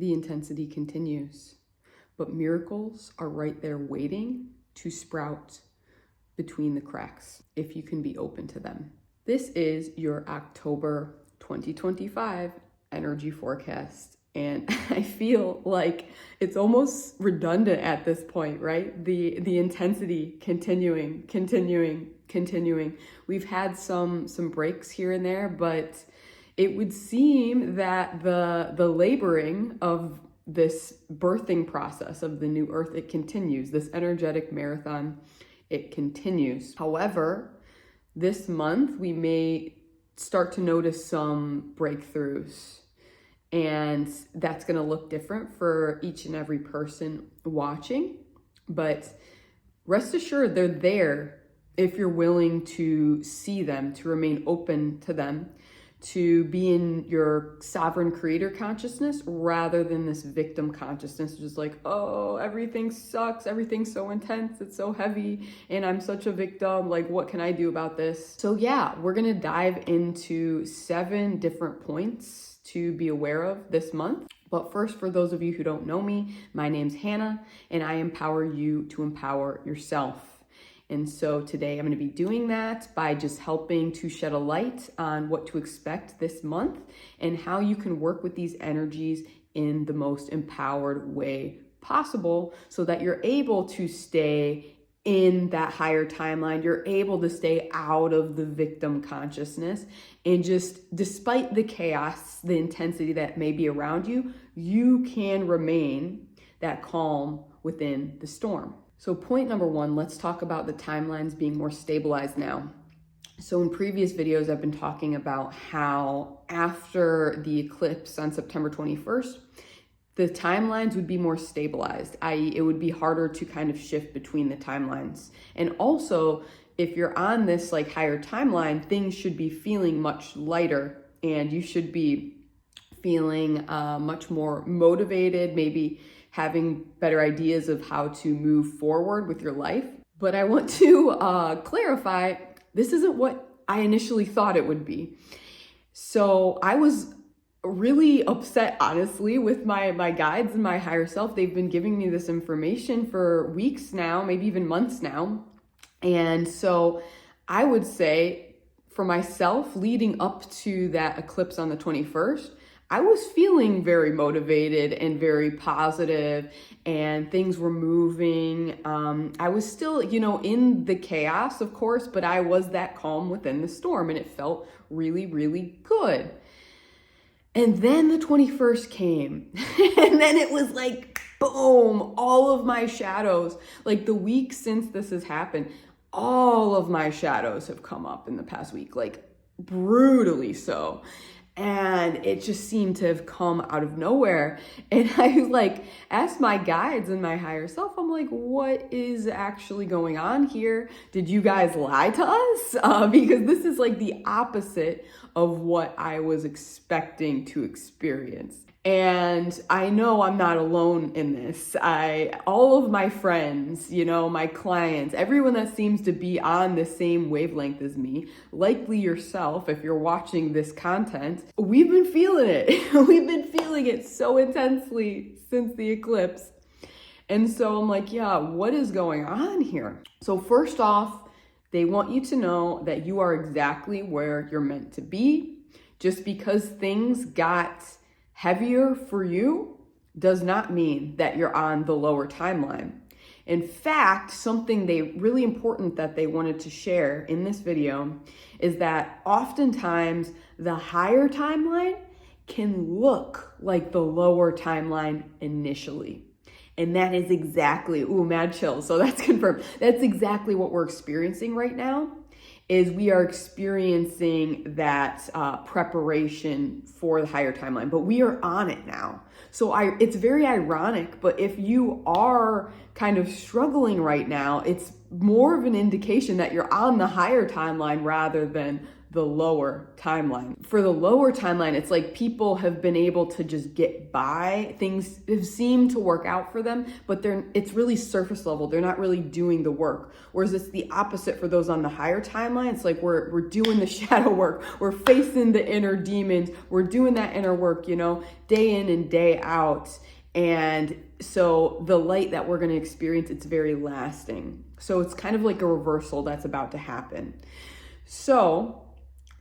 The intensity continues, but miracles are right there waiting to sprout between the cracks if you can be open to them. This is your October 2025 energy forecast. And I feel like it's almost redundant at this point, right? The intensity continuing. We've had some breaks here and there, but it would seem that the laboring of this birthing process of the new earth, it continues. This energetic marathon, it continues. However, this month we may start to notice some breakthroughs. And that's going to look different for each and every person watching. But rest assured, they're there if you're willing to see them, to remain open to them, to be in your sovereign creator consciousness rather than this victim consciousness, just like, oh, everything sucks, everything's so intense, it's so heavy, and I'm such a victim, like, what can I do about this? So yeah, we're gonna dive into 7 different points to be aware of this month. But first, for those of you who don't know me, my name's Hannah, and I empower you to empower yourself. And so today I'm going to be doing that by just helping to shed a light on what to expect this month and how you can work with these energies in the most empowered way possible so that you're able to stay in that higher timeline. You're able to stay out of the victim consciousness, and just despite the chaos, the intensity that may be around you, you can remain that calm within the storm. So point number 1, let's talk about the timelines being more stabilized now. So in previous videos, I've been talking about how after the eclipse on September 21st, the timelines would be more stabilized, i.e. it would be harder to kind of shift between the timelines. And also, if you're on this like higher timeline, things should be feeling much lighter, and you should be feeling much more motivated, maybe having better ideas of how to move forward with your life. But I want to clarify, this isn't what I initially thought it would be. So I was really upset, honestly, with my guides and my higher self. They've been giving me this information for weeks now, maybe even months now. And so I would say for myself, leading up to that eclipse on the 21st, I was feeling very motivated and very positive, and things were moving. I was still, in the chaos, of course, but I was that calm within the storm, and it felt really, really good. And then the 21st came, and then it was like, boom, all of my shadows, like the week since this has happened, all of my shadows have come up in the past week, like brutally so. And it just seemed to have come out of nowhere. And I like asked my guides and my higher self, I'm like, what is actually going on here? Did you guys lie to us? Because this is like the opposite of what I was expecting to experience. And I know I'm not alone in this. All of my friends, my clients, everyone that seems to be on the same wavelength as me, likely yourself, if you're watching this content, we've been feeling it. We've been feeling it so intensely since the eclipse. And so I'm like, yeah, what is going on here? So first off, they want you to know that you are exactly where you're meant to be. Just because things got heavier for you does not mean that you're on the lower timeline. In fact, something really important that they wanted to share in this video is that oftentimes the higher timeline can look like the lower timeline initially. And that is exactly, mad chills. So that's confirmed. That's exactly what we're experiencing right now. Is we are experiencing that preparation for the higher timeline, but we are on it now. So it's very ironic, but if you are kind of struggling right now, it's more of an indication that you're on the higher timeline rather than the lower timeline. For the lower timeline, it's like people have been able to just get by. Things have seemed to work out for them, but it's really surface level. They're not really doing the work. Whereas it's the opposite for those on the higher timeline. It's like we're doing the shadow work. We're facing the inner demons. We're doing that inner work, you know, day in and day out. And so the light that we're going to experience, it's very lasting. So it's kind of like a reversal that's about to happen. So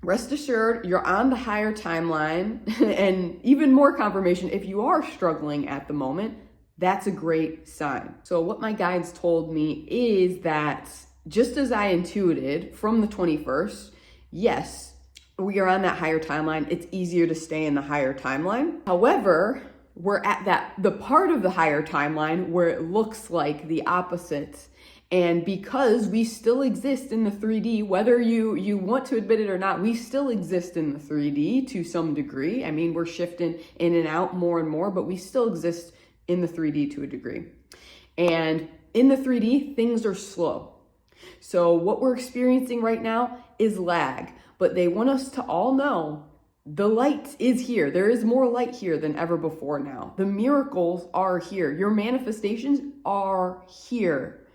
rest assured, you're on the higher timeline, and even more confirmation, if you are struggling at the moment, that's a great sign. So what my guides told me is that just as I intuited from the 21st, yes, we are on that higher timeline. It's easier to stay in the higher timeline. However, we're at the part of the higher timeline where it looks like the opposite. And because we still exist in the 3D, whether you want to admit it or not, we still exist in the 3D to some degree. I mean, we're shifting in and out more and more, but we still exist in the 3D to a degree. And in the 3D, things are slow. So what we're experiencing right now is lag, but they want us to all know the light is here. There is more light here than ever before now. The miracles are here. Your manifestations are here.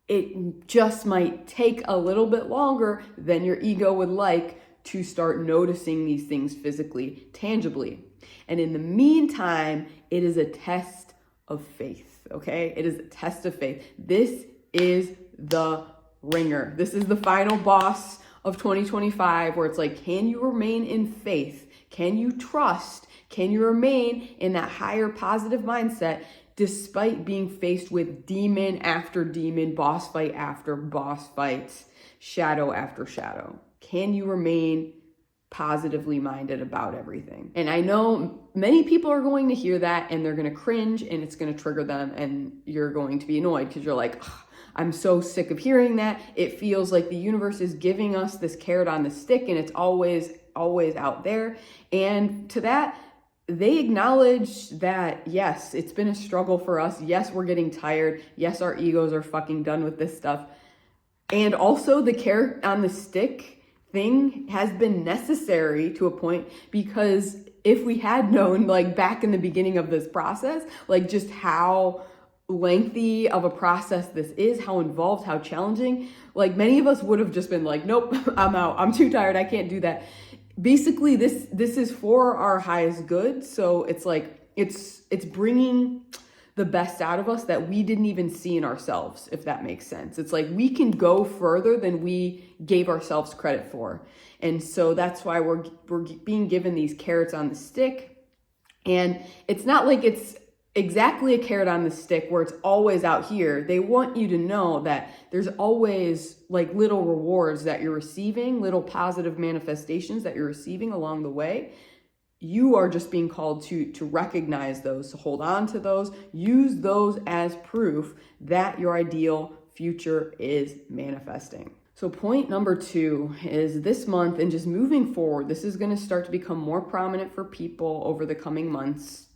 It just might take a little bit longer than your ego would like to start noticing these things physically, tangibly. And in the meantime, it is a test of faith, okay? It is a test of faith. This is the ringer. This is the final boss of 2025, where it's like, can you remain in faith? Can you trust? Can you remain in that higher positive mindset despite being faced with demon after demon, boss fight after boss fight, shadow after shadow? Can you remain positively minded about everything? And I know many people are going to hear that and they're going to cringe and it's going to trigger them and you're going to be annoyed because you're like, I'm so sick of hearing that. It feels like the universe is giving us this carrot on the stick and it's always out there. And to that, they acknowledge that, yes, it's been a struggle for us. Yes, we're getting tired. Yes, our egos are fucking done with this stuff. And also the carrot on the stick thing has been necessary to a point, because if we had known, like back in the beginning of this process, like just how lengthy of a process this is, how involved, how challenging, like many of us would have just been like, nope, I'm out. I'm too tired. I can't do that. Basically, this is for our highest good. So it's like, it's bringing the best out of us that we didn't even see in ourselves, if that makes sense. It's like we can go further than we gave ourselves credit for. And so that's why we're being given these carrots on the stick. And it's not like it's exactly a carrot on the stick where it's always out here. They want you to know that there's always like little rewards that you're receiving, little positive manifestations that you're receiving along the way. You are just being called to recognize those, to hold on to those, use those as proof that your ideal future is manifesting. So point number 2 is this month and just moving forward, this is going to start to become more prominent for people over the coming months.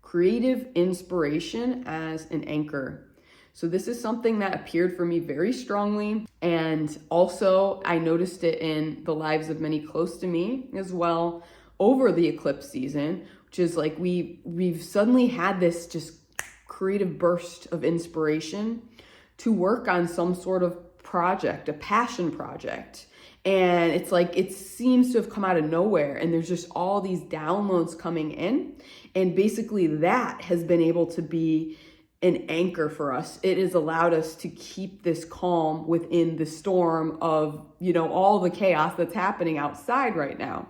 Creative inspiration as an anchor. So this is something that appeared for me very strongly. And also I noticed it in the lives of many close to me as well over the eclipse season, which is like we've suddenly had this just creative burst of inspiration to work on some sort of project, a passion project. And it's like, it seems to have come out of nowhere. And there's just all these downloads coming in. And basically that has been able to be an anchor for us. It has allowed us to keep this calm within the storm of, all the chaos that's happening outside right now.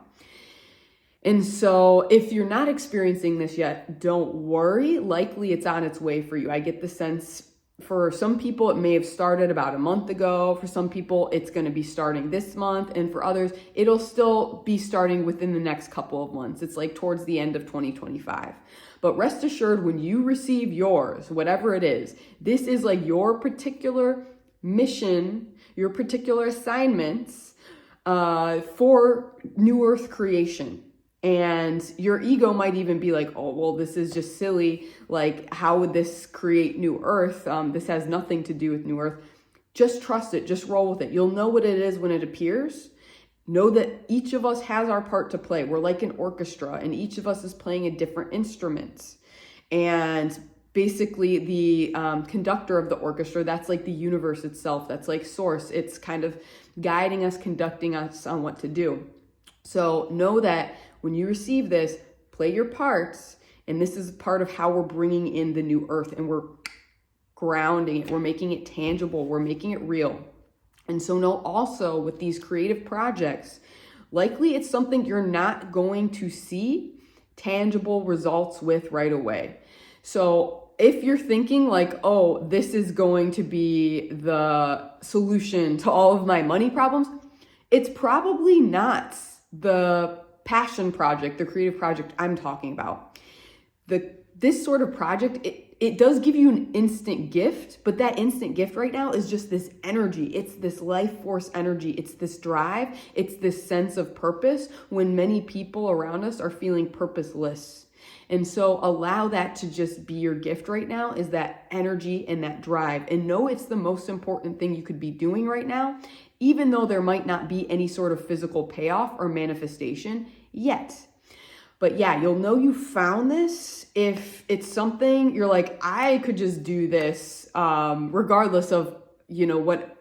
And so if you're not experiencing this yet, don't worry. Likely it's on its way for you. I get the sense for some people, it may have started about a month ago. For some people, it's going to be starting this month. And for others, it'll still be starting within the next couple of months. It's like towards the end of 2025. But rest assured, when you receive yours, whatever it is, this is like your particular mission, your particular assignments for New Earth creation. And your ego might even be like, oh, well, this is just silly. Like, how would this create New Earth? This has nothing to do with New Earth. Just trust it. Just roll with it. You'll know what it is when it appears. know that each of us has our part to play. We're like an orchestra, and each of us is playing a different instrument. And basically the conductor of the orchestra, that's like the universe itself. That's like source. It's kind of guiding us, conducting us on what to do. So know that when you receive this, play your parts. And this is part of how we're bringing in the new earth, and we're grounding it. We're making it tangible. We're making it real. And so know also with these creative projects, likely it's something you're not going to see tangible results with right away. So if you're thinking like, oh, this is going to be the solution to all of my money problems, it's probably not the passion project, the creative project I'm talking about. This sort of project, it does give you an instant gift, but that instant gift right now is just this energy. It's this life force energy. It's this drive. It's this sense of purpose when many people around us are feeling purposeless. And so allow that to just be your gift right now, is that energy and that drive. And know it's the most important thing you could be doing right now, even though there might not be any sort of physical payoff or manifestation yet. But yeah, you'll know you found this if it's something you're like, I could just do this regardless of, what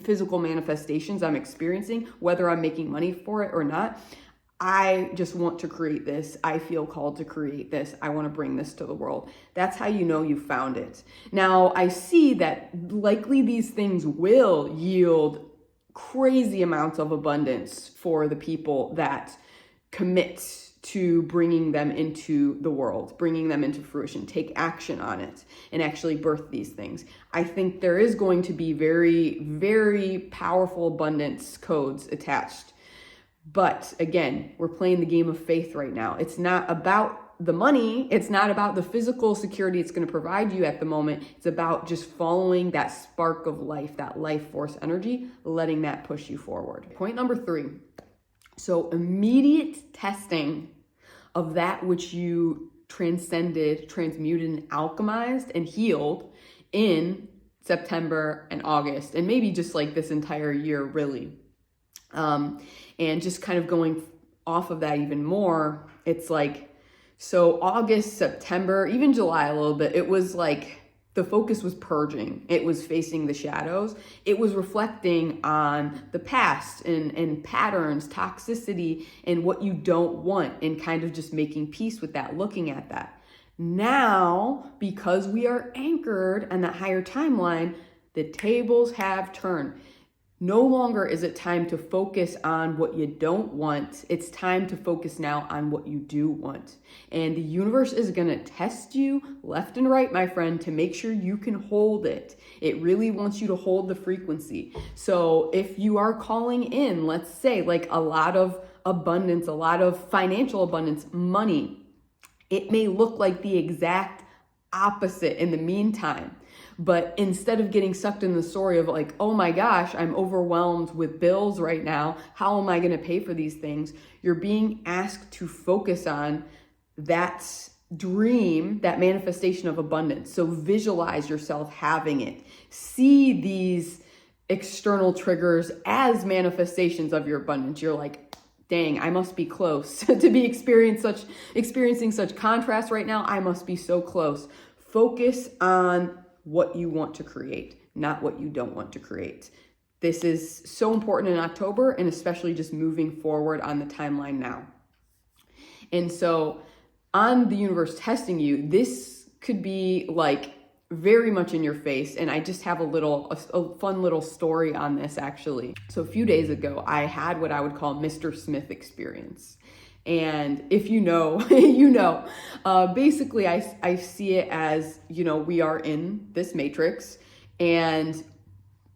physical manifestations I'm experiencing, whether I'm making money for it or not. I just want to create this. I feel called to create this. I want to bring this to the world. That's how you know you found it. Now, I see that likely these things will yield crazy amounts of abundance for the people that commit to bringing them into the world, bringing them into fruition, take action on it, and actually birth these things. I think there is going to be very, very powerful abundance codes attached. But again, we're playing the game of faith right now. It's not about the money. It's not about the physical security it's going to provide you at the moment. It's about just following that spark of life, that life force energy, letting that push you forward. Point number 3. So immediate testing of that which you transcended, transmuted, and alchemized and healed in September and August, and maybe just like this entire year, really. And just kind of going off of that even more, it's like, so August, September, even July a little bit, it was like the focus was purging. It was facing the shadows. It was reflecting on the past and patterns, toxicity, and what you don't want, and kind of just making peace with that, looking at that. Now, because we are anchored on that higher timeline, the tables have turned. No longer is it time to focus on what you don't want. It's time to focus now on what you do want. And the universe is going to test you left and right, my friend, to make sure you can hold it. It really wants you to hold the frequency. So if you are calling in, let's say, like a lot of abundance, a lot of financial abundance, money, it may look like the exact opposite in the meantime. But instead of getting sucked in the story of like, oh my gosh, I'm overwhelmed with bills right now, how am I going to pay for these things? You're being asked to focus on that dream, that manifestation of abundance. So visualize yourself having it. See these external triggers as manifestations of your abundance. You're like, dang, I must be close to be experiencing such contrast right now. I must be so close. Focus on what you want to create, not what you don't want to create. This is so important in October, and especially just moving forward on the timeline now. And so on the universe testing you, this could be like very much in your face. And I just have a fun little story on this actually. So a few days ago, I had what I would call Mr. Smith experience. And if you know, you know, basically I see it as, we are in this matrix and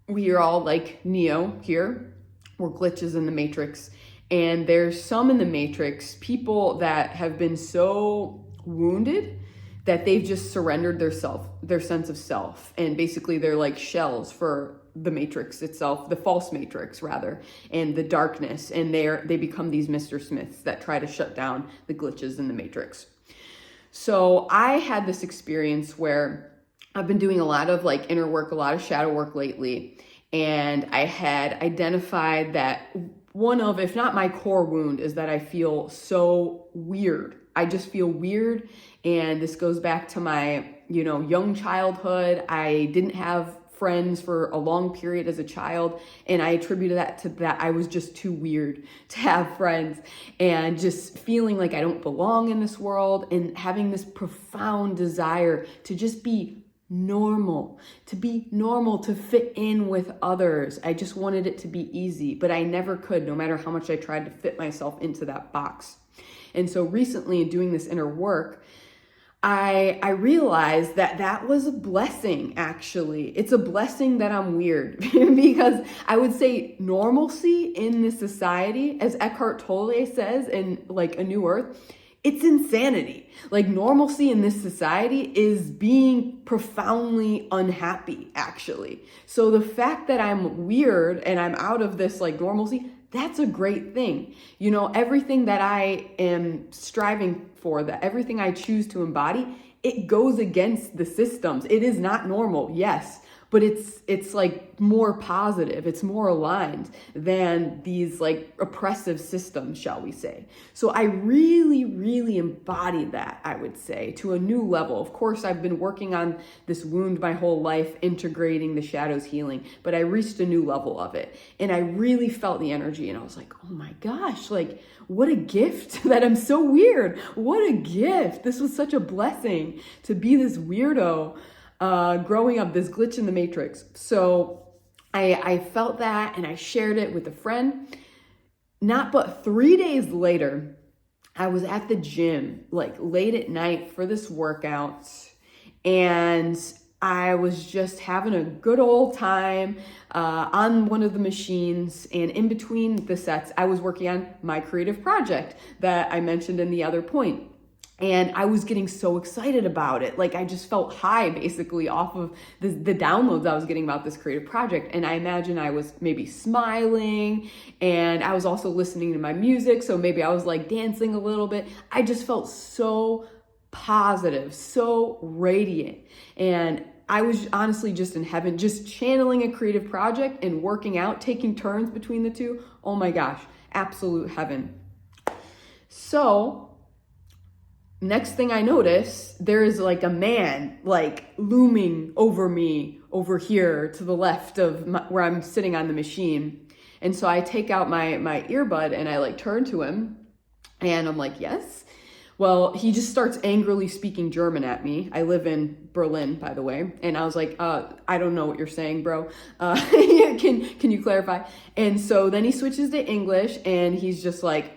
we are all like Neo here. We're glitches in the matrix. And there's some in the matrix, people that have been so wounded that they've just surrendered their sense of self. And basically they're like shells for the matrix itself, the false matrix rather, and the darkness. And they become these Mr. Smiths that try to shut down the glitches in the matrix. So I had this experience where I've been doing a lot of like inner work, a lot of shadow work lately. And I had identified that one of, if not my core wound, is that I feel so weird. I just feel weird. And this goes back to my, young childhood. I didn't have friends for a long period as a child. And I attributed that to that. I was just too weird to have friends, and just feeling like I don't belong in this world, and having this profound desire to just be normal, to fit in with others. I just wanted it to be easy, but I never could, no matter how much I tried to fit myself into that box. And so recently, in doing this inner work, I realized that that was a blessing, actually. It's a blessing that I'm weird because I would say normalcy in this society, as Eckhart Tolle says in like A New Earth, it's insanity. Like normalcy in this society is being profoundly unhappy, actually. So the fact that I'm weird and I'm out of this like normalcy, that's a great thing. Everything that I am striving for, that everything I choose to embody, it goes against the systems. It is not normal, yes, but it's like more positive. It's more aligned than these like oppressive systems, shall we say. So I really, really embody that, I would say, to a new level. Of course, I've been working on this wound my whole life, integrating the shadows healing, but I reached a new level of it. And I really felt the energy, and I was like, oh my gosh, like what a gift that I'm so weird. What a gift. This was such a blessing to be this weirdo. Growing up, this glitch in the matrix. So I felt that, and I shared it with a friend. Not but 3 days later, I was at the gym, like late at night for this workout, and I was just having a good old time on one of the machines. And in between the sets, I was working on my creative project that I mentioned in the other point. And I was getting so excited about it. Like I just felt high basically off of the downloads I was getting about this creative project. And I imagine I was maybe smiling, and I was also listening to my music. So maybe I was like dancing a little bit. I just felt so positive, so radiant. And I was honestly just in heaven, just channeling a creative project and working out, taking turns between the two. Oh my gosh, absolute heaven. So next thing I notice, there is like a man like looming over me over here to the left of where I'm sitting on the machine. And so I take out my earbud and I like turn to him, and I'm like, yes. Well, he just starts angrily speaking German at me. I live in Berlin, by the way. And I was like, I don't know what you're saying, bro. Can you clarify? And so then he switches to English, and he's just like,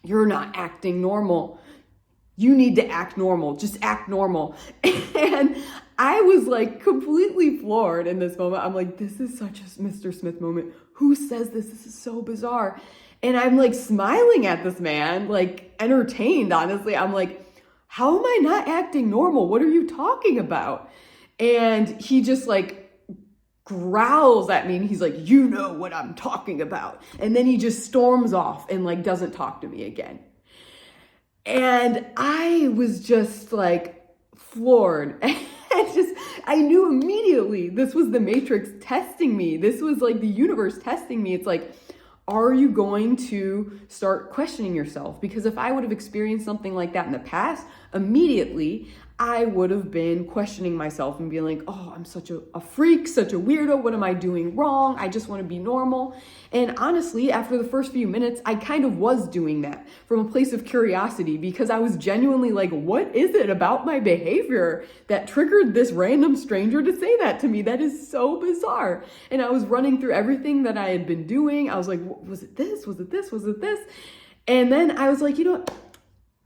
you're not acting normal. You need to act normal. Just act normal. And I was like completely floored in this moment. I'm like, this is such a Mr. Smith moment. Who says this? This is so bizarre. And I'm like smiling at this man, like entertained, honestly. I'm like, how am I not acting normal? What are you talking about? And he just like growls at me, and he's like, you know what I'm talking about. And then he just storms off and like doesn't talk to me again. And I was just like floored. I knew immediately this was the Matrix testing me. This was like the universe testing me. It's like, are you going to start questioning yourself? Because if I would have experienced something like that in the past, immediately I would have been questioning myself and being like, oh, I'm such a freak, such a weirdo. What am I doing wrong? I just want to be normal. And honestly, after the first few minutes, I kind of was doing that from a place of curiosity, because I was genuinely like, what is it about my behavior that triggered this random stranger to say that to me? That is so bizarre. And I was running through everything that I had been doing. I was like, was it this? Was it this? Was it this? And then I was like, you know what?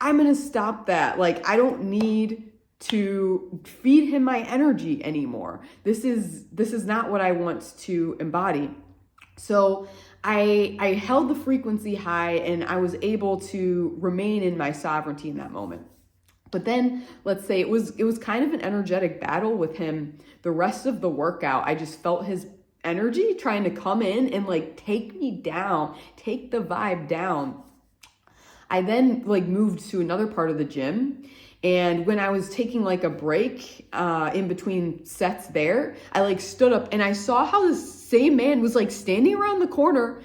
I'm going to stop that. Like, I don't need to feed him my energy anymore. This is not what I want to embody. So I held the frequency high, and I was able to remain in my sovereignty in that moment. But then let's say it was kind of an energetic battle with him. The rest of the workout, I just felt his energy trying to come in and like take me down, take the vibe down. I then like moved to another part of the gym. And when I was taking like a break in between sets there, I like stood up and I saw how the same man was like standing around the corner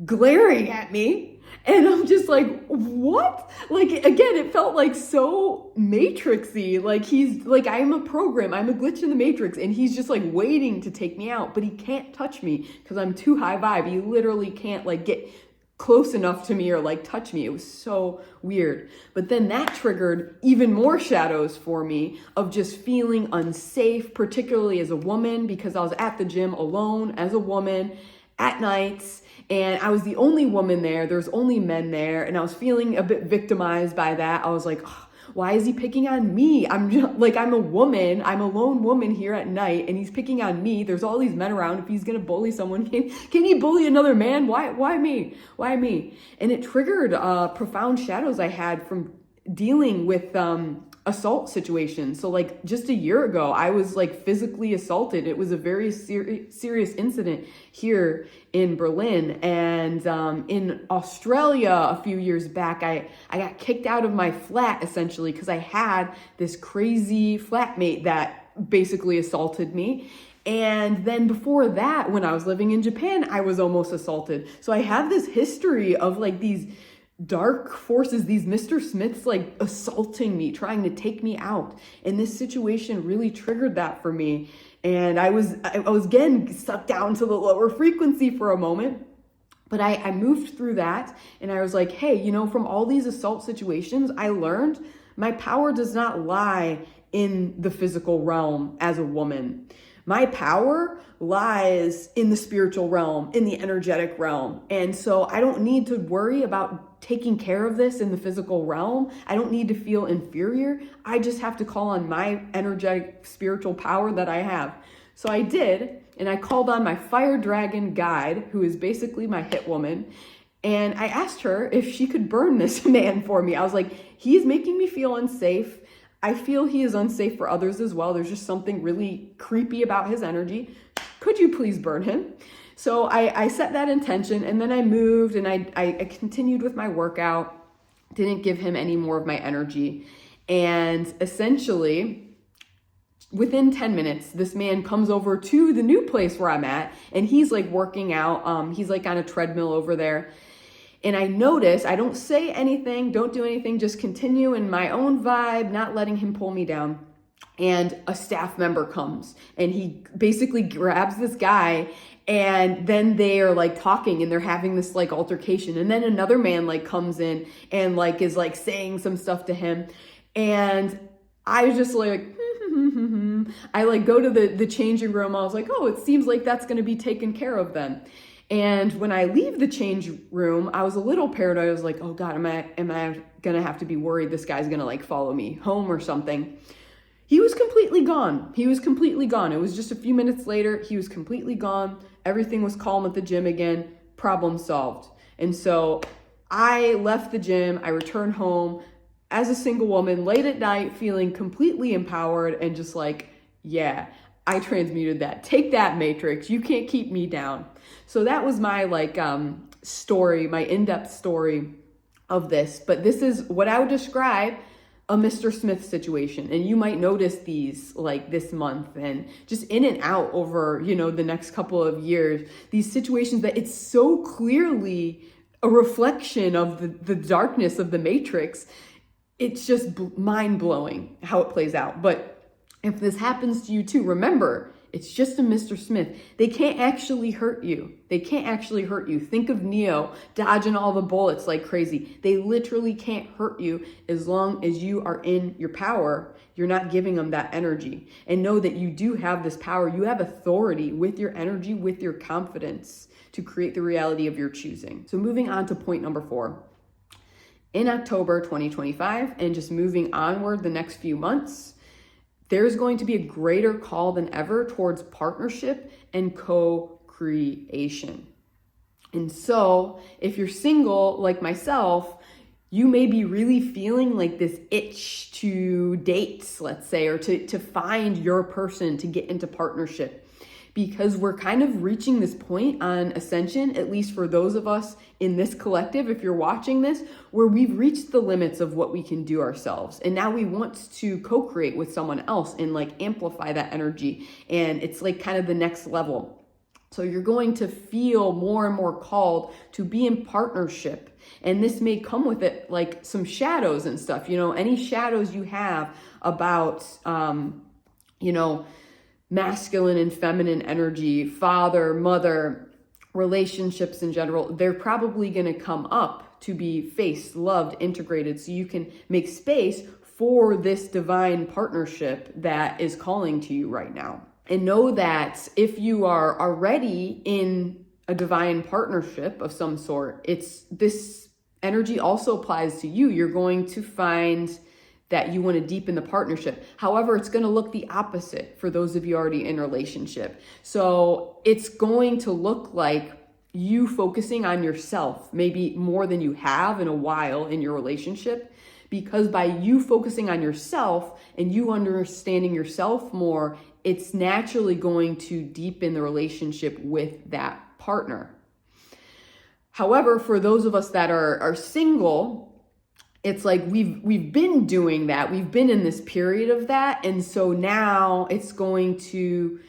glaring at me. And I'm just like, what? Like, again, it felt like so matrixy. Like he's like, I'm a program, I'm a glitch in the matrix, and he's just like waiting to take me out, but he can't touch me because I'm too high vibe. He literally can't like get close enough to me or like touch me. It was so weird. But then that triggered even more shadows for me of just feeling unsafe, particularly as a woman, because I was at the gym alone as a woman at nights, and I was the only woman there. There's only men there, and I was feeling a bit victimized by that. I was like, oh, why is he picking on me? I'm just, like, I'm a woman. I'm a lone woman here at night, and he's picking on me. There's all these men around. If he's gonna bully someone, can he bully another man? Why me? Why me? And it triggered profound shadows I had from dealing with assault situations. So like just a year ago, I was like physically assaulted. It was a very serious incident here in Berlin. And in Australia a few years back, I got kicked out of my flat essentially because I had this crazy flatmate that basically assaulted me. And then before that, when I was living in Japan, I was almost assaulted. So I have this history of like these dark forces, these Mr. Smiths like assaulting me, trying to take me out. And this situation really triggered that for me. And I was again sucked down to the lower frequency for a moment. But I moved through that, and I was like, hey, you know, from all these assault situations, I learned my power does not lie in the physical realm as a woman. My power lies in the spiritual realm, in the energetic realm. And so I don't need to worry about taking care of this in the physical realm. I don't need to feel inferior. I just have to call on my energetic spiritual power that I have. So I did, and I called on my fire dragon guide, who is basically my hit woman. And I asked her if she could burn this man for me. I was like, he's making me feel unsafe. I feel he is unsafe for others as well. There's just something really creepy about his energy. Could you please burn him? So I set that intention, and then I moved, and I continued with my workout, didn't give him any more of my energy. And essentially, within 10 minutes, this man comes over to the new place where I'm at, and he's like working out. He's like on a treadmill over there. And I notice, I don't say anything, don't do anything, just continue in my own vibe, not letting him pull me down. And a staff member comes, and he basically grabs this guy, and then they are like talking, and they're having this like altercation. And then another man like comes in and like is like saying some stuff to him. And I was just like, I like go to the changing room. I was like, oh, it seems like that's going to be taken care of then. And when I leave the change room, I was a little paranoid. I was like, oh God, am I going to have to be worried this guy's going to like follow me home or something? He was completely gone. He was completely gone. It was just a few minutes later. He was completely gone. Everything was calm at the gym again. Problem solved. And so I left the gym. I returned home as a single woman late at night, feeling completely empowered and just like, yeah, I transmuted that. Take that, Matrix. You can't keep me down. So that was my like story, my in-depth story of this. But this is what I would describe a Mr. Smith situation. And you might notice these like this month and just in and out over, you know, the next couple of years, these situations that it's so clearly a reflection of the darkness of the Matrix. It's just mind-blowing how it plays out. But if this happens to you too, remember, it's just a Mr. Smith. They can't actually hurt you. They can't actually hurt you. Think of Neo dodging all the bullets like crazy. They literally can't hurt you as long as you are in your power. You're not giving them that energy. And know that you do have this power. You have authority with your energy, with your confidence to create the reality of your choosing. So moving on to point number 4. In October 2025, and just moving onward the next few months, there's going to be a greater call than ever towards partnership and co-creation. And so if you're single like myself, you may be really feeling like this itch to date, let's say, or to find your person to get into partnership. Because we're kind of reaching this point on Ascension, at least for those of us in this collective, if you're watching this, where we've reached the limits of what we can do ourselves. And now we want to co-create with someone else and like amplify that energy. And it's like kind of the next level. So you're going to feel more and more called to be in partnership. And this may come with it like some shadows and stuff, any shadows you have about, masculine and feminine energy, father, mother, relationships in general, they're probably going to come up to be faced, loved, integrated, so you can make space for this divine partnership that is calling to you right now. And know that if you are already in a divine partnership of some sort, this energy also applies to you. You're going to find that you want to deepen the partnership. However, it's going to look the opposite for those of you already in a relationship. So it's going to look like you focusing on yourself, maybe more than you have in a while in your relationship, because by you focusing on yourself and you understanding yourself more, it's naturally going to deepen the relationship with that partner. However, for those of us that are single, it's like we've been doing that. We've been in this period of that. And so now it's going to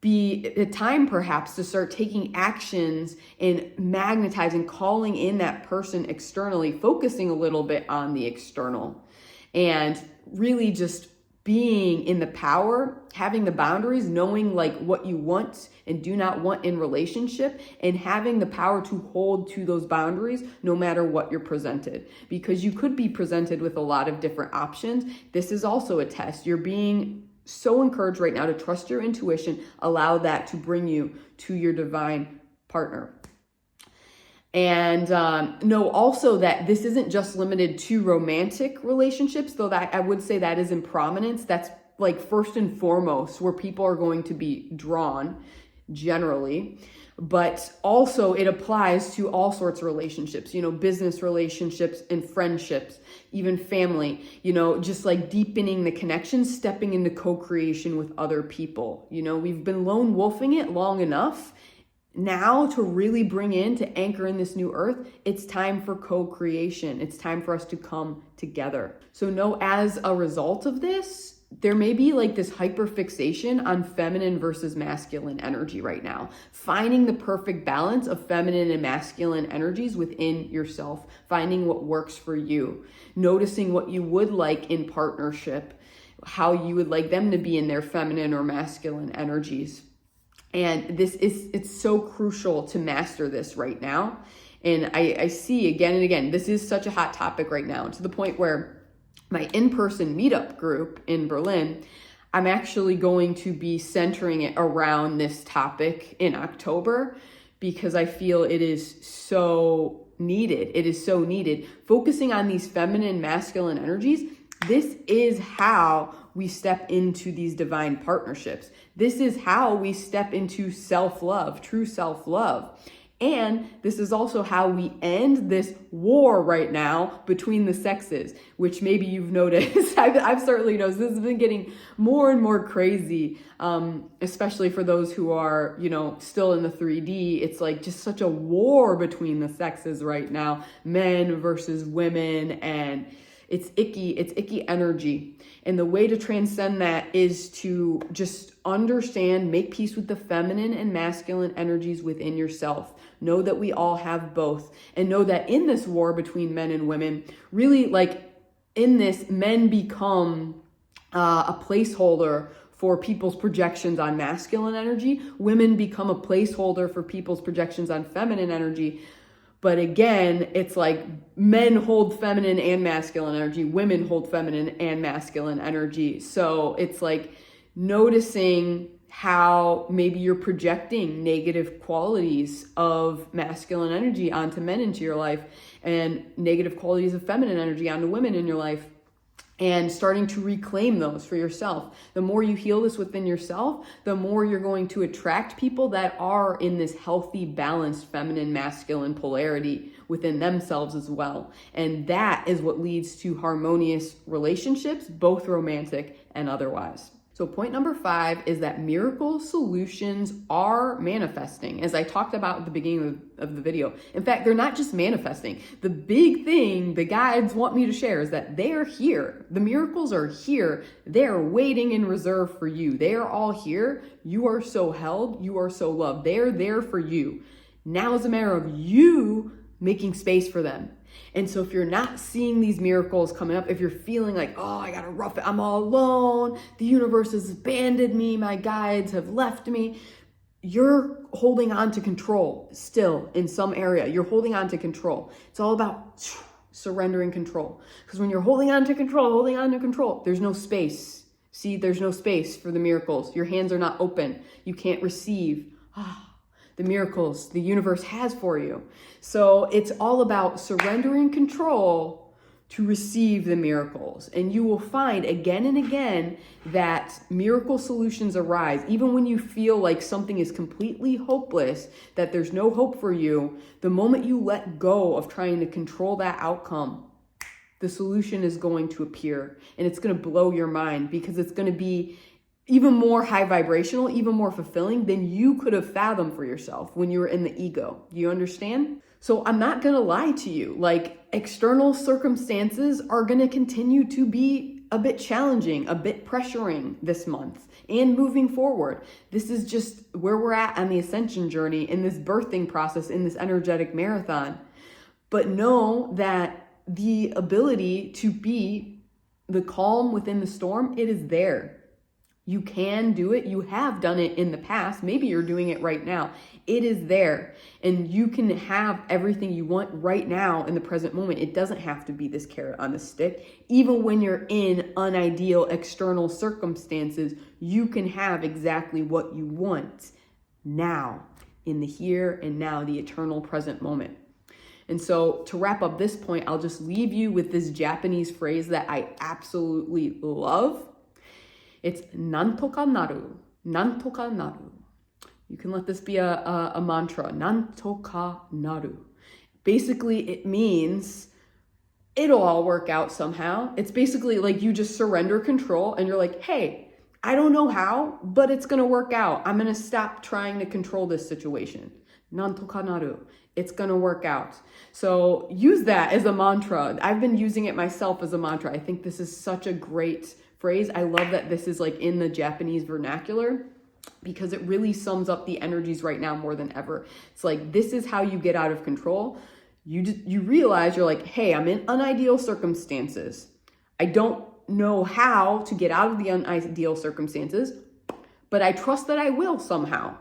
be a time perhaps to start taking actions and magnetizing, calling in that person externally, focusing a little bit on the external and really just being in the power, having the boundaries, knowing like what you want and do not want in relationship, and having the power to hold to those boundaries no matter what you're presented. Because you could be presented with a lot of different options. This is also a test. You're being so encouraged right now to trust your intuition, allow that to bring you to your divine partner. And know also that this isn't just limited to romantic relationships, though that I would say that is in prominence. That's like first and foremost where people are going to be drawn generally. But also it applies to all sorts of relationships, business relationships and friendships, even family, just like deepening the connection, stepping into co-creation with other people. We've been lone wolfing it long enough. Now to really bring in, to anchor in this new earth, it's time for co-creation. It's time for us to come together. So know as a result of this, there may be like this hyperfixation on feminine versus masculine energy right now. Finding the perfect balance of feminine and masculine energies within yourself. Finding what works for you. Noticing what you would like in partnership. How you would like them to be in their feminine or masculine energies. And it's so crucial to master this right now. And I see again and again, this is such a hot topic right now, to the point where my in-person meetup group in Berlin, I'm actually going to be centering it around this topic in October, because I feel it is so needed. It is so needed. Focusing on these feminine, masculine energies, this is how we step into these divine partnerships. This is how we step into self-love, true self-love. And this is also how we end this war right now between the sexes, which maybe you've noticed. I've certainly noticed this has been getting more and more crazy, especially for those who are, still in the 3D. It's like just such a war between the sexes right now, men versus women, and it's icky energy. And the way to transcend that is to just understand, make peace with the feminine and masculine energies within yourself. Know that we all have both, and know that in this war between men and women, really like in this, men become a placeholder for people's projections on masculine energy. Women become a placeholder for people's projections on feminine energy. But again, it's like men hold feminine and masculine energy, women hold feminine and masculine energy. So it's like noticing how maybe you're projecting negative qualities of masculine energy onto men into your life, and negative qualities of feminine energy onto women in your life, and starting to reclaim those for yourself. The more you heal this within yourself, the more you're going to attract people that are in this healthy, balanced feminine, masculine polarity within themselves as well. And that is what leads to harmonious relationships, both romantic and otherwise. So So point number 5 is that miracle solutions are manifesting, as I talked about at the beginning of the video. In fact, they're not just manifesting. The big thing the guides want me to share is that they are here. The miracles are here. They are waiting in reserve for you. They are all here. You are so held. You are so loved. They are there for you. Now is a matter of you making space for them. And so if you're not seeing these miracles coming up, if you're feeling like, oh, I gotta rough it, I'm all alone, the universe has abandoned me, my guides have left me, you're holding on to control still in some area. You're holding on to control. It's all about surrendering control. Because when you're holding on to control, there's no space. See, there's no space for the miracles. Your hands are not open. You can't receive the miracles the universe has for you. So it's all about surrendering control to receive the miracles. And you will find again and again that miracle solutions arise. Even when you feel like something is completely hopeless, that there's no hope for you, the moment you let go of trying to control that outcome, the solution is going to appear. And it's going to blow your mind, because it's going to be even more high vibrational, even more fulfilling than you could have fathomed for yourself when you were in the ego. Do you understand? So I'm not going to lie to you. Like, external circumstances are going to continue to be a bit challenging, a bit pressuring this month and moving forward. This is just where we're at on the ascension journey, in this birthing process, in this energetic marathon. But know that the ability to be the calm within the storm, it is there. You can do it. You have done it in the past. Maybe you're doing it right now. It is there. And you can have everything you want right now in the present moment. It doesn't have to be this carrot on the stick. Even when you're in unideal external circumstances, you can have exactly what you want now, in the here and now, the eternal present moment. And so to wrap up this point, I'll just leave you with this Japanese phrase that I absolutely love. It's nanto ka naru, nanto ka naru. You can let this be a mantra, nanto ka naru. Basically, it means it'll all work out somehow. It's basically like you just surrender control and you're like, hey, I don't know how, but it's going to work out. I'm going to stop trying to control this situation. Nanto ka naru. It's going to work out. So use that as a mantra. I've been using it myself as a mantra. I think this is such a great phrase. I love that this is like in the Japanese vernacular, because it really sums up the energies right now more than ever. It's like, this is how you get out of control. You realize you're like, hey, I'm in unideal circumstances. I don't know how to get out of the unideal circumstances, but I trust that I will somehow.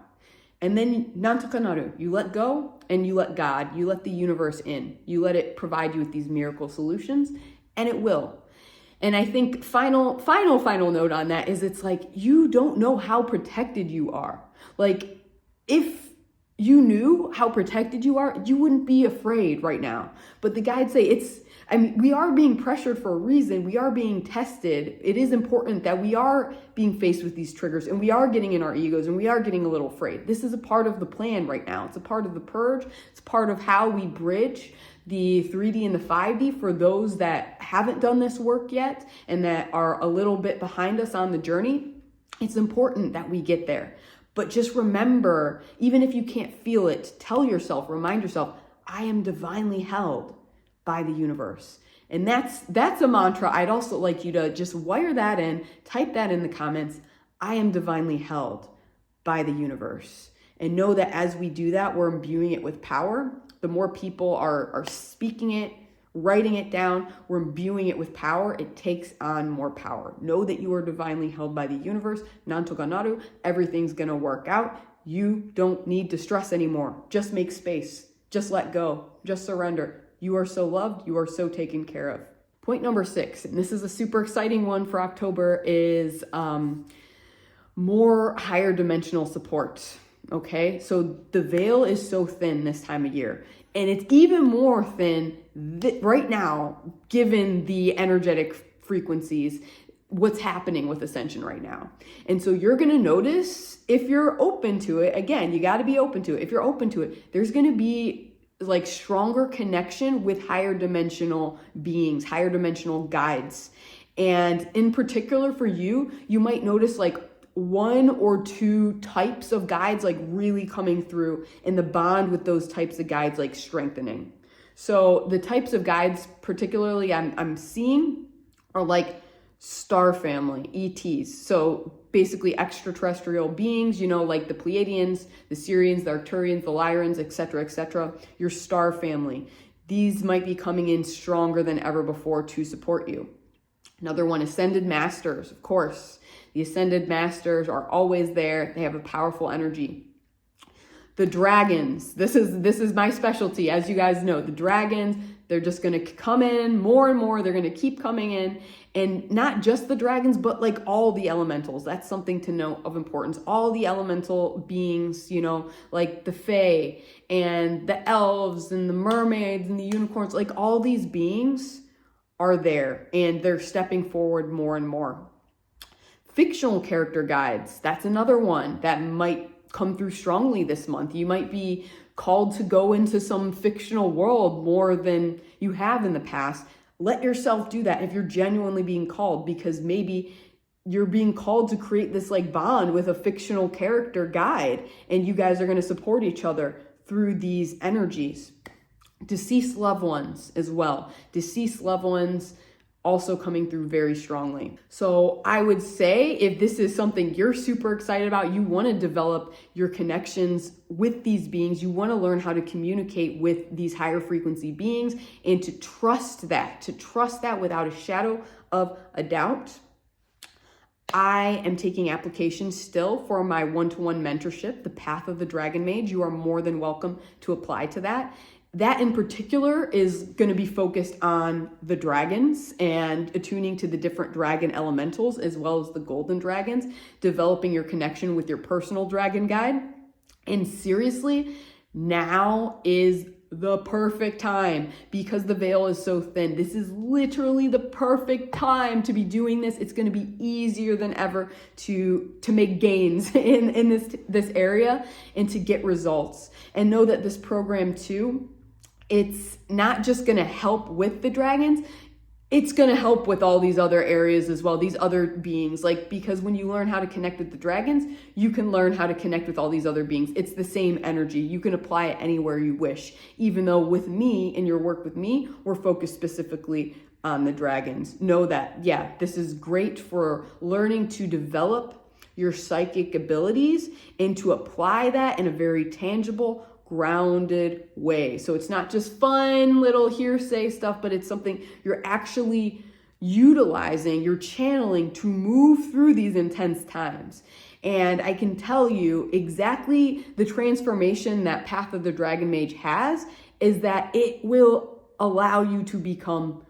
And then nanto ka naru, you let go and you let God, you let the universe in, you let it provide you with these miracle solutions, and it will. And I think final note on that is, it's like, you don't know how protected you are. Like, if you knew how protected you are, you wouldn't be afraid right now. But the guides say we are being pressured for a reason. We are being tested. It is important that we are being faced with these triggers, and we are getting in our egos, and we are getting a little afraid. This is a part of the plan right now. It's a part of the purge. It's part of how we bridge the 3D and the 5D for those that haven't done this work yet and that are a little bit behind us on the journey. It's important that we get there. But just remember, even if you can't feel it, tell yourself, remind yourself, I am divinely held by the universe. And that's a mantra. I'd also like you to just wire that in, type that in the comments. I am divinely held by the universe. And know that as we do that, we're imbuing it with power. The more people are speaking it, writing it down, we're imbuing it with power. It takes on more power. Know that you are divinely held by the universe. Nanto ka naru. Everything's going to work out. You don't need to stress anymore. Just make space. Just let go. Just surrender. You are so loved. You are so taken care of. Point number 6, and this is a super exciting one for October, is more higher dimensional support. Okay, so the veil is so thin this time of year, and it's even more thin right now, given the energetic frequencies, what's happening with Ascension right now. And so you're going to notice, if you're open to it, again, you got to be open to it. If you're open to it, there's going to be like stronger connection with higher dimensional beings, higher dimensional guides. And in particular for you, you might notice like 1 or 2 types of guides like really coming through, and the bond with those types of guides like strengthening. So the types of guides particularly I'm seeing are like star family, ETs. So basically extraterrestrial beings, you know, like the Pleiadians, the Sirians, the Arcturians, the Lyrians, etc., etc. Your star family. These might be coming in stronger than ever before to support you. Another one, Ascended Masters, of course. The Ascended Masters are always there. They have a powerful energy. The dragons, this is my specialty, as you guys know. The dragons, they're just going to come in more and more. They're going to keep coming in. And not just the dragons, but like all the elementals. That's something to note of importance. All the elemental beings, you know, like the fae and the elves and the mermaids and the unicorns, like all these beings are there, and they're stepping forward more and more. Fictional character guides, that's another one that might come through strongly this month. You might be called to go into some fictional world more than you have in the past. Let yourself do that if you're genuinely being called, because maybe you're being called to create this like bond with a fictional character guide, and you guys are going to support each other through these energies. Deceased loved ones as well. Deceased loved ones also coming through very strongly. So I would say if this is something you're super excited about, you want to develop your connections with these beings, you want to learn how to communicate with these higher frequency beings, and to trust that without a shadow of a doubt. I am taking applications still for my one-to-one mentorship, the Path of the Dragon Mage. You are more than welcome to apply to that. That in particular is going to be focused on the dragons and attuning to the different dragon elementals, as well as the golden dragons, developing your connection with your personal dragon guide. And seriously, now is the perfect time, because the veil is so thin. This is literally the perfect time to be doing this. It's going to be easier than ever to make gains in this area and to get results. And know that this program too, it's not just going to help with the dragons, it's going to help with all these other areas as well, these other beings. Like, because when you learn how to connect with the dragons, you can learn how to connect with all these other beings. It's the same energy. You can apply it anywhere you wish, even though with me, in your work with me, we're focused specifically on the dragons. Know that, yeah, this is great for learning to develop your psychic abilities and to apply that in a very tangible, grounded way. So it's not just fun little hearsay stuff, but it's something you're actually utilizing, you're channeling to move through these intense times. And I can tell you exactly the transformation that Path of the Dragon Mage has is that it will allow you to become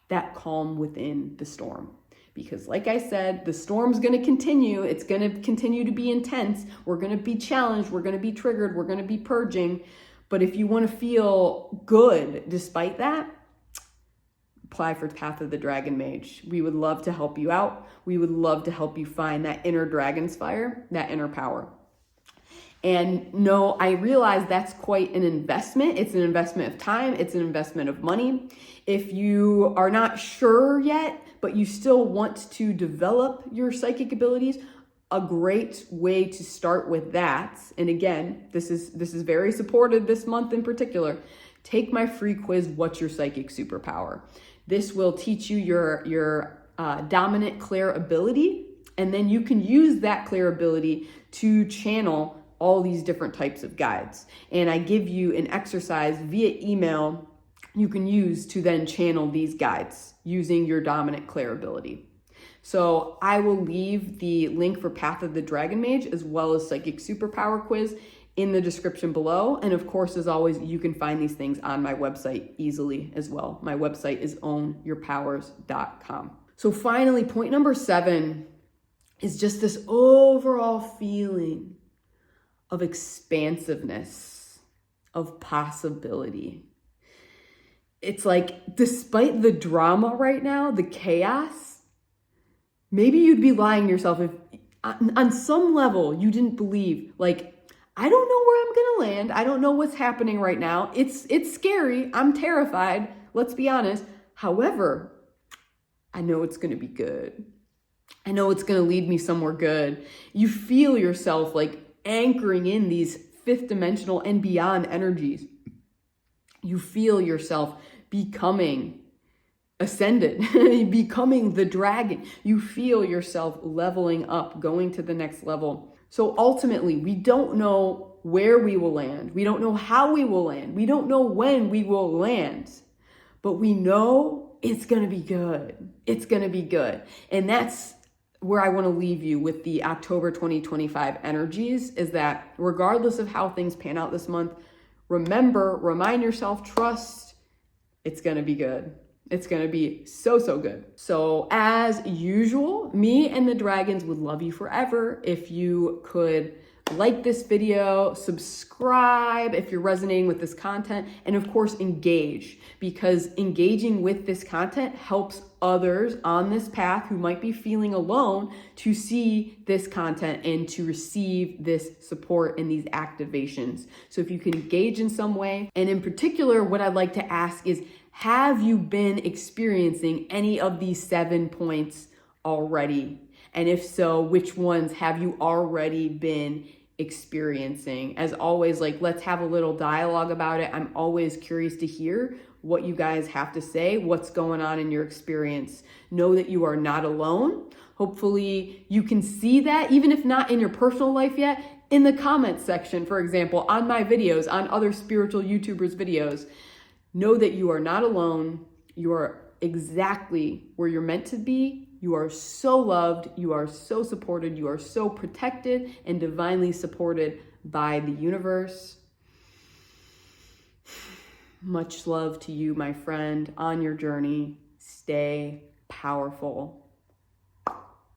that calm within the storm. Because like I said, the storm's going to continue. It's going to continue to be intense. We're going to be challenged. We're going to be triggered. We're going to be purging. But if you want to feel good despite that, apply for Path of the Dragon Mage. We would love to help you out. We would love to help you find that inner dragon's fire, that inner power. And no, I realize that's quite an investment. It's an investment of time. It's an investment of money. If you are not sure yet, but you still want to develop your psychic abilities, a great way to start with that. And again, this is very supported this month in particular. Take my free quiz, What's Your Psychic Superpower? This will teach you your dominant Clair ability, and then you can use that Clair ability to channel all these different types of guides. And I give you an exercise via email you can use to then channel these guides using your dominant Clair ability. So I will leave the link for Path of the Dragon Mage as well as Psychic Superpower quiz in the description below. And of course, as always, you can find these things on my website easily as well. My website is ownyourpowers.com. So finally, point number 7 is just this overall feeling of expansiveness, of possibility. It's like, despite the drama right now, the chaos, maybe you'd be lying to yourself if on some level you didn't believe, like, I don't know where I'm gonna land. I don't know what's happening right now. It's scary. I'm terrified. Let's be honest. However, I know it's going to be good. I know it's going to lead me somewhere good. You feel yourself like anchoring in these fifth dimensional and beyond energies. You feel yourself becoming ascended, becoming the dragon. You feel yourself leveling up, going to the next level. So ultimately, we don't know where we will land. We don't know how we will land. We don't know when we will land. But we know it's going to be good. It's going to be good. And that's where I want to leave you with the October 2025 energies, is that regardless of how things pan out this month, remind yourself, trust, it's going to be good. It's going to be so, so good. So as usual, me and the dragons would love you forever if you could like this video, subscribe if you're resonating with this content, and of course engage, because engaging with this content helps others on this path who might be feeling alone to see this content and to receive this support and these activations. So if you can engage in some way, and in particular, what I'd like to ask is, have you been experiencing any of these 7 points already? And if so, which ones have you already been experiencing? As always, like, let's have a little dialogue about it. I'm always curious to hear what you guys have to say, what's going on in your experience. Know that you are not alone. Hopefully you can see that, even if not in your personal life yet, in the comments section, for example, on my videos, on other spiritual YouTubers' videos. Know that you are not alone. You are exactly where you're meant to be. You are so loved. You are so supported. You are so protected and divinely supported by the universe. Much love to you, my friend, on your journey. Stay powerful.